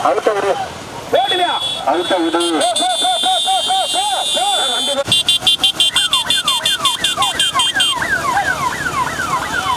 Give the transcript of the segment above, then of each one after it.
அழுத்த விடு போடலையா அழுத்த விடு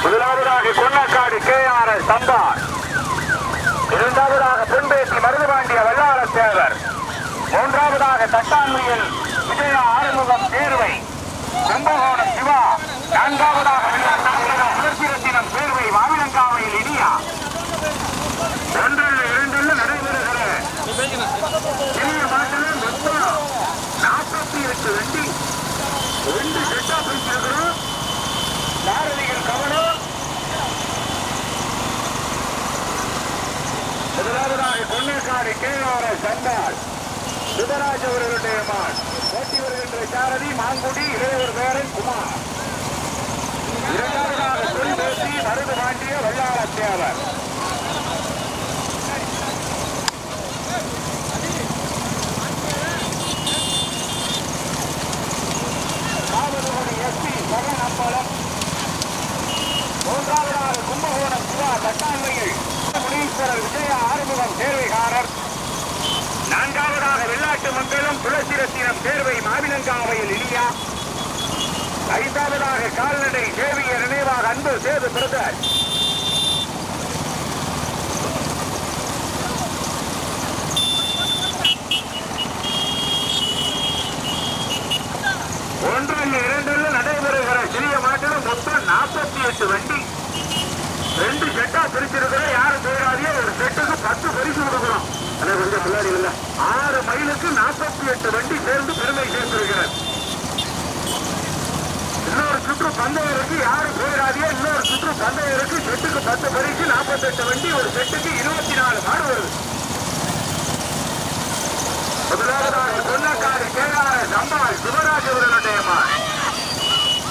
முதலாவதாக கொன்னக்காடு KRS சம்பார், இரண்டாவதாக பொன்பேசி மருதுபாண்டிய வல்லாள தேவர், மூன்றாவதாக தட்டான்மையில் விஜய ஆறுமுகம் தேர்வை கும்பகோணம் சிவா, நான்காவதாக புலர்ச்சிரத்தினம் தேர்வை மாவிலங்காவையில் இனியா. ஒன்றில் இரண்டில் நடைபெறுகிற சிறிய மாட்டில் மொத்தம் 48 வண்டி 2 செட்டா பிடிச்சிருக்கிறோம். சாரதிகள் கவனம். முதலாவதாக கொன்னக்காடு KRS சந்தால் சிவராஜ் அவர்களுடைய மான் போட்டி வருகின்ற சாரதி மாங்குடி இளையவர் பேரன் குமார். இரண்டாவதாக பொன்பேசி மருது பாண்டிய வல்லாள தேவர். காவலூர் SP சரணம்பலம். மூன்றாவதாக கும்பகோணம் சிவா தட்டான்மையில் முனீஸ்வரர் விஜய ஆறுமுகம் தேர்வைகாரர். நான்காவதாக வெள்ளாட்டு மங்கலம் துளசிரத்தினம் தேர்வை மாவிலங்காவையில் இனியா. ஐந்தாவதாக கால்நடை தேவிய நினைவாக அன்பு சேது பிரதர். ஒன்றில் இரண்டில் நடைபெறுகிற சிறிய மாட்டில் மொத்தம் 48 வண்டி 2 செட்டா பிரிச்சிருக்கிற. யாரும் போயிடாதே, ஒரு செட்டுக்கு 10 பரிசு கொடுக்கிறோம். அதை கொஞ்சம் பிள்ளாடி இல்ல 6 மைலுக்கு 48 வண்டி சேர்ந்து பெருமை சேர்த்திருக்கிறது. இன்னொரு சுற்று பந்தயம் இருக்கு, யாரும் போயிடாதே. இன்னொரு சுற்று பந்தயம் இருக்கு. செட்டுக்கு 10 பரிசு 48 வண்டி, ஒரு செட்டுக்கு 24 மாடு வருது. முதலாவதாக கொன்னக்காடு KRS சம்பால் சிவராஜ் அவர்களுடைய மாடு.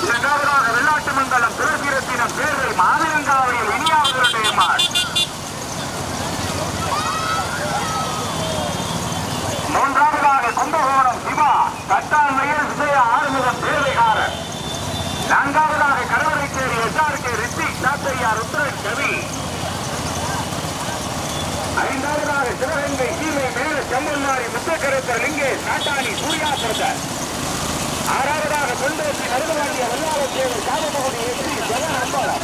இரண்டாவதாக வெள்ளாட்டு மங்கலம் துளசிரத்தினம் தேர்வை மாவிலங்காவையில் இனியாவர்களுடைய மாடு. மூன்றாவதாக கும்பகோணம் சிவா தட்டான்மையில் விஜய ஆறுமுகம் தேர்வைகாரர். நான்காவதாக கடவுளைச்சேரி SRK ரித்திக் சாத்தையா ருத்ரன் கவி. ஐந்தாவதாக சிவகங்கை சீமை மேல செம்மன்னாரி முத்தக்கருத்தர் லிங்கேஷ் நாட்டாணி சூர்யா பிரதர். ஆறாவதாக பொன்பேசி மருதுபாண்டிய வல்லாள தேவர் காவலூர் SP ஜெகன் அம்பாளம்.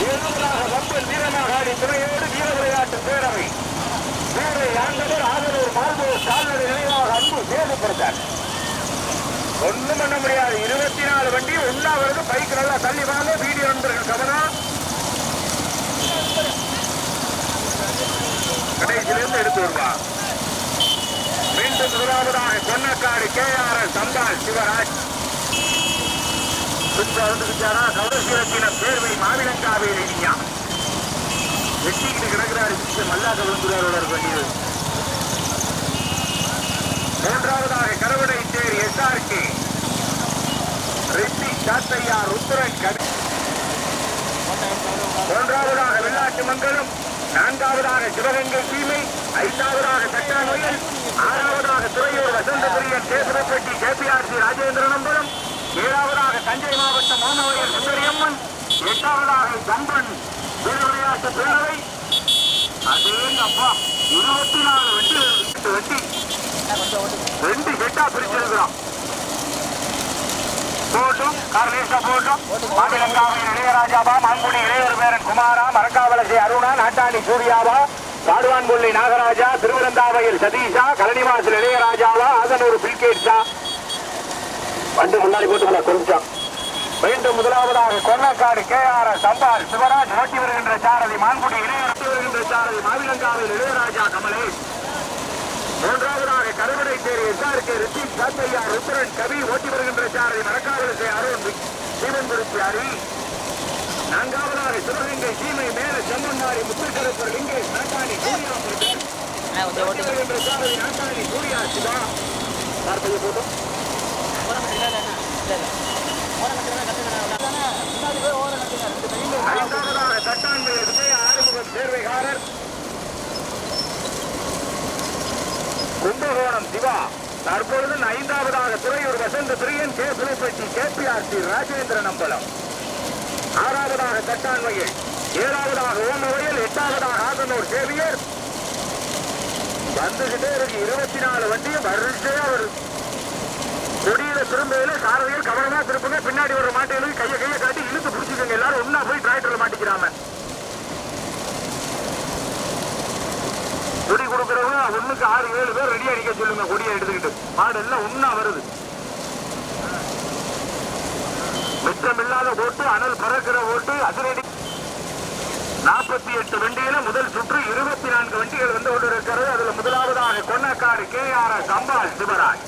ஏழாவதாக வம்பன் வீரமாகாடி துறையோடு வீர விளையாட்டு பேரவை பேரை ஆண்டவர் ஆதரூர் மால்போ கால்நடை நினைவாக அன்பு சேது பிரதர். ஒண்ணும் பண்ண முடியாது. 24 வண்டி ஒன்னாவது பைக் நல்லா தள்ளி வாங்க. வீடியோ நண்பர்கள் கவனம். கடைசியிலிருந்து எடுத்து வருவா. மீண்டும் முதலாவதாக கொன்னக்காடு KRS சந்தால் சிவராஜ். வந்துருச்சாரா கவரசீரத்தின தேர்வை மாவிலங்காவையில் இனியா. வெட்டிக்கிட்டு கிடக்கிறாரு மல்லாக்க விழுந்துறாரோட வேண்டியது. மூன்றாவதாக கடவுளைச்சேரி SRK ரித்திக் சாத்தையா ருத்ரன் கவி. மூன்றாவதாக வெள்ளாட்டு மங்கலம். நான்காவதாக சிவகங்கை சீமை. ஐந்தாவதாக தட்டான்மையில். ஆறாவதாக துறையூர் வசந்தபுரியன் கேசவப்பட்டி KPRC ராஜேந்திரன் அம்பலம். ஏழாவதாக தஞ்சை மாவட்டம் மோனவயல் சுந்தரியம்மன். எட்டாவதாக கம்பன் வீர விளையாட்டு பேரவை. அதேங்கப்பா 24 வண்டி 2 செட்டா பிரிச்சிருக்கிறோம். போட்டும் கார்லேசா போட்டும் மாவிலங்காவையில் இளையராஜாவா, மாங்குடி இளையவர் பேரன் குமாரா, மரக்காவலசை அருணா, நாட்டாணி சூர்யாவா, பாடுவான்புள்ளி நாகராஜா, திருவிழந்தாவையில் சதீஷா, கலனிவாசல் இளையராஜாவா, ஆதனூர் பில்கேட்ஸா. வண்டி முன்னாடி போட்டு கொஞ்சம். மீண்டும் முதலாவதாக கொன்னக்காடு KRS சம்பால் சிவராஜ் ஓட்டி வருகின்ற சாரதி மான்குடி இளையராஜா வருகின்ற சாரதி மாவிலங்காவையில் இளையராஜா கமலேஷ். மூன்றாவதாக கருவடைச்சேரி SRK ரித்திக் சாத்தையா ருத்ரன் கவி ஓட்டி வருகின்ற சாரதி மரக்காவலசை அருண் சீவன்புரிச்சி ஹரி. நான்காவதாக சிவகங்கை சீமை மேல செம்மன்னாரி முத்துக்கருப்பர் லிங்கேஷ் நாட்டாணி சூர்யா ஓட்டி வருகின்ற சாரதி நாட்டாணி சூர்யா சிவா. பார்ப்பது போதும். ஐந்தாவதாக தட்டான்மையில் விஜய ஆறுமுகம் தேர்வைகாரர். கும்பகோணம் சிவா. தற்பொழுது 5ஆவதாக துறையூர் வசந்த பிரியன் புலப்பட்டி KPRC ராஜேந்திரன் அம்பலம். 6ஆவதாக தட்டான்மையில். 7ஆவதாக ஓமவயல் எட்டாவதாக ஆகனூர் சேவியர் வந்துகிட்டே இருக்கு. 24 வண்டியும் வரிசையா வருது. கொடியில திரும்பையில சாரதியில் கவனமா திருப்புங்க. பின்னாடி வர மாட்டைகளுக்கு கையை காட்டி இழுத்து பிடிச்சிக்கோங்க. எல்லாரும் ஒன்னா போய் டிராக்டர்ல மாட்டிக்கிறாம. கொடி கொடுக்கறவங்க 1க்கு 6 7 பேர் ரெடியா அடிக்க சொல்லுங்க. கொடியை எடுத்துக்கிட்டு மாடு எல்லாம் ஒன்னா வருது. மிச்சமில்லாத ஓட்டு, அனல் பறக்கிற ஓட்டு, அதிரடி. 48 வண்டியில முதல் சுற்று 24 வண்டிகள் வந்து கொண்டிருக்கிறது. அதுல முதலாவதாக கொன்னக்காடு KRS அம்பாள் சிவராஜ்,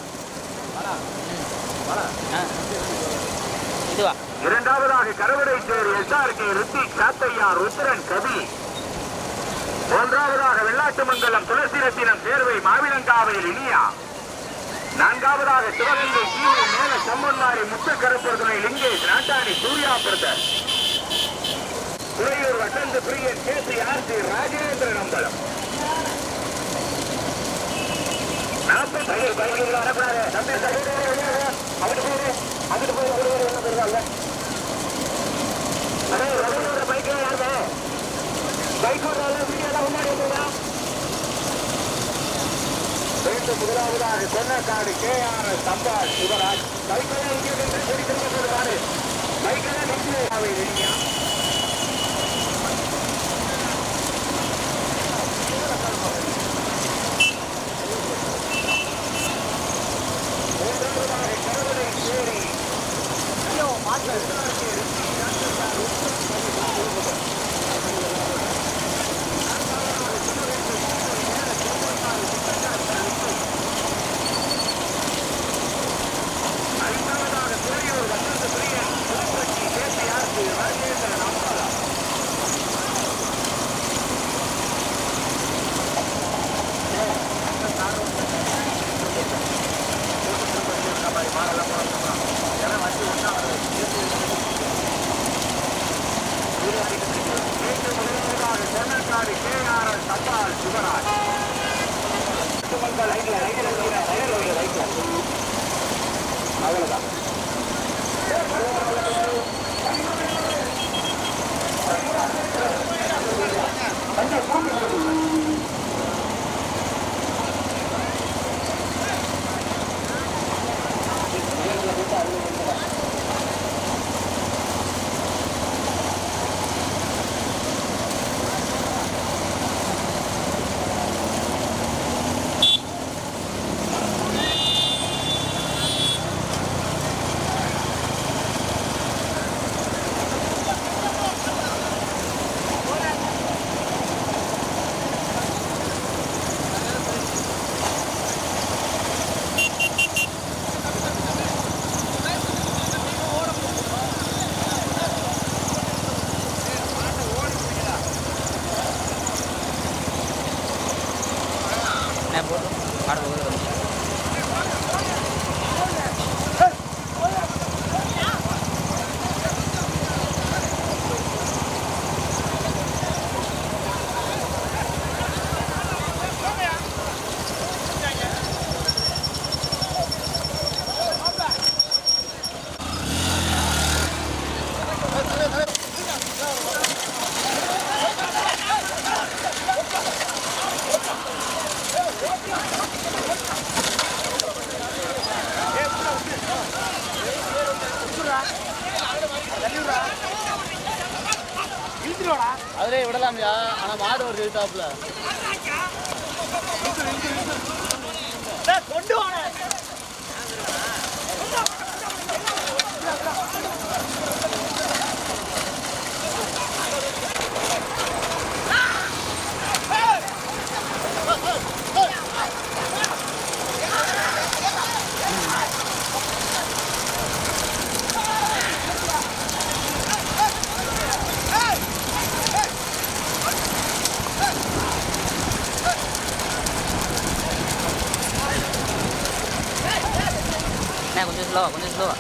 இரண்டாவதாக கருவடை சேரி SRK ரித்திக் சாத்தையா ருத்ரன் கவி, மூன்றாவதாக வெள்ளாட்டுமங்கலம் துளசிரத்தினம் சேர்வை மாவிலங்காவையில் இனியா, நான்காவதாக சிவகங்கை கீழே மேல சம்பன்மாரி முத்தக்கருப்பர் துணை லிங்கேஷ் நாட்டாணி சூர்யா பிரதர், துறையூர் வசந்த பிரியன் KCRC ராஜேந்திரன் அம்பலம். 40 பைக்குகள் வரக்கூடாது. அங்கிட்டு போயிருக்காங்க. பைக் யாருங்க பைக் வீடியோலாம் முன்னாடி வந்துருக்கா. மீண்டும் முதலாவதாக கொன்னக்காடு KRS அம்பாள் சிவராஜ். பைக்கெல்லாம் இங்கே கொடி திரும்ப போடுவாரு. பைக்கெல்லாம் நிற்க அதிலே விடலாம்யா. ஆனா மாடு ஒரு டாப்ல கொண்டு வாங்க. கொஞ்சம் ஸ்லோவா கொஞ்சம் ஸ்லோவா.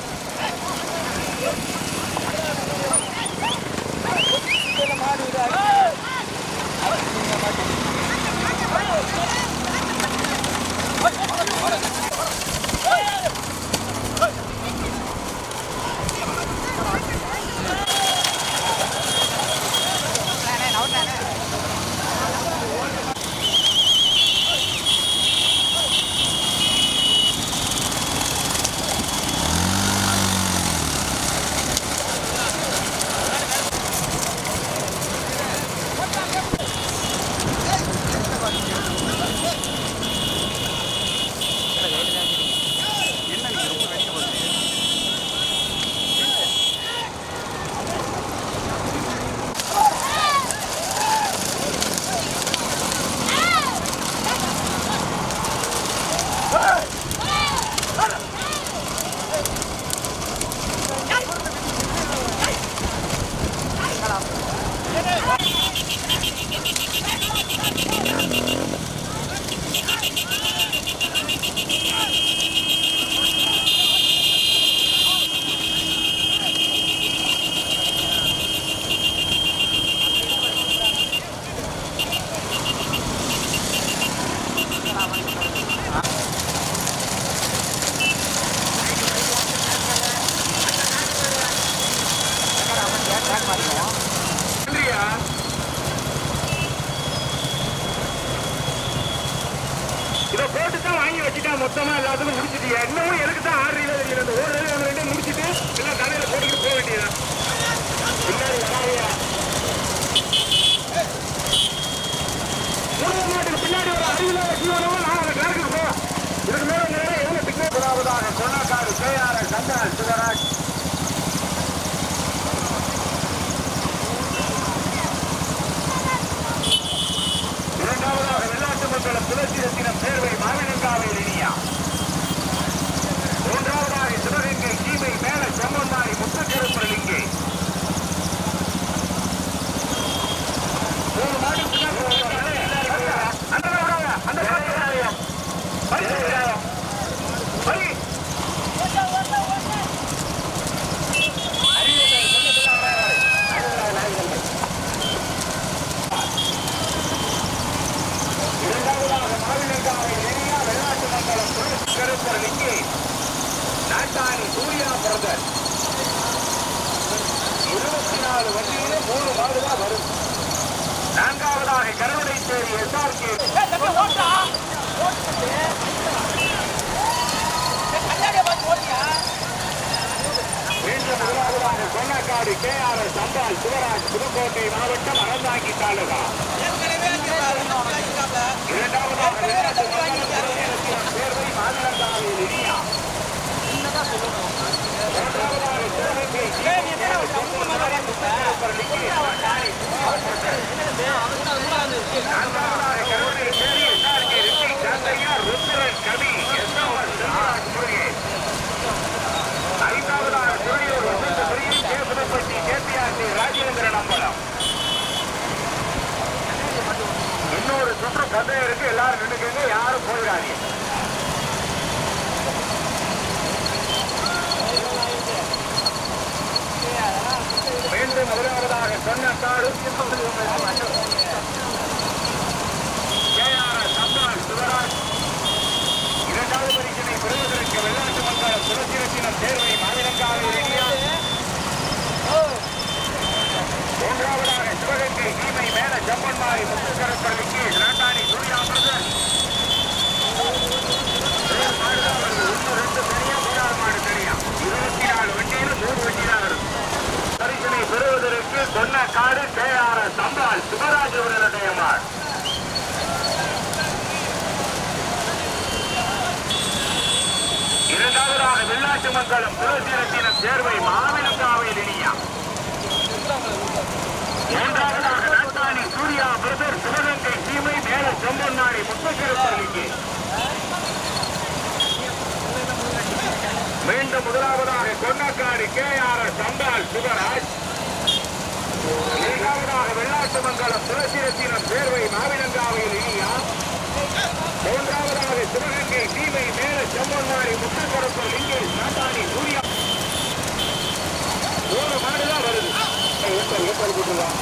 மொத்தமா எல்லாத்துக்கும் முடிச்சிட்டீங்க. இன்னமும் எதுக்கு தான் ஆடுறீங்க தெரியல. இந்த ஒரு ரெண்டு முடிச்சிட்டு எல்லாம் தலையில போட்டுக்கிட்டு போக வேண்டியதான். பின்னாடி வராதையா மூணு மாட்டுக்கு பின்னாடி ஒரு அறிவில வச்சுக்கணும். நான் அந்த கணக்கு போ. இதுக்கு மேல நேரம் எவ்வளவு பின்னாடி முதலாவதாக கொண்டாக்காடு KRS சந்தால் சிவராஜ். இரண்டாவதாக வெள்ளாட்டு மண்டலம் துளசி ரத்தினம் சேர்வை மாவினங்காவையில் இனியா. மூன்றாவதாக சிவகங்கை கீமை மேல செம்மந்தாரி முத்துக்கருப்பர் இங்கே. மூணு மாடு நாட்டாணி சூர்யா பிரதர் 24 வண்டியில 3 மாடுதான் வரும். நான்காவதாக கருவடை சேரி SRK. மீண்டும் முதலாவதாக கொன்னக்காடு KRS சந்தால் சிவராஜ் புதுக்கோட்டை மாவட்டம் அறந்தாங்கி தாலுகா. இரண்டாவதாக சேர்வை மாநிலங்காவையில் இனியா. மூன்றாவதாக சிவகங்கை நான்காவதாக கருவடை சேரி SRK ரித்திக் சாந்தையா ருத்ரன் கவி SR முருகேஷ். ஐந்தாவதாக துறையூர் வசந்த பிரியை கேசுரப்பட்டி KPRT ராஜேந்திரன் அம்பலம். இன்னொரு சுற்று பந்தயம் இருக்கு. எல்லாரும் நின்றுக்கங்க, யாரும் போயிடாதீங்க. மீண்டும் முதலாவதாக சொன்னக்காடு KRS சந்தால் சிவராஜ். இரண்டாவது பரிசினை பெறுவதற்கு வெள்ளாட்டு மண்டலம் துளசி ரத்தினம் சேர்வை மாவினங்காவையில் இனியா. மூன்றாவதாக சிவகங்கை கீமை மேல செம்மன்மாரி முத்துக்கருப்பர் விக்கேஷ் நாட்டாணி சூர்யா பிரதர். ரெண்டு தனியா மூணாவது மாடு தனியா 24 வண்டியில 3 வண்டி தான் வரும். பரிசினை பெறுவதற்கு கொன்னக்காடு KRS சந்தால் சிவராஜ் அவர்களுடைய மாடு. இரண்டாவதாக வெள்ளாட்டு மங்கலம் துளசி ரத்தினம் சேர்வை மாவினங்காவையில் இனியா. மூன்றாவதாக நாட்டாணி சூர்யா பிரதர் சிவகங்கை கீமை மேல செம்மன்னாடி முத்துக்கருப்பள்ளிக்கு. மீண்டும் முதலாவதாக கொன்னக்காடு KRS சந்தால் சிவராஜ். இரண்டாவதாக வெள்ளாட்டு மங்கலம் துளசி ரத்தினம் சேர்வை மாவினங்காவையில் இனியா. மூன்றாவதாக சிவகங்கை கீமை மேல செம்மன்னாடி முத்துக்கருப்பல் இங்கே நாட்டாணி சூர்யா. 3 மாடுதான் வருது. ஏற்பாடு போட்டுருவான்.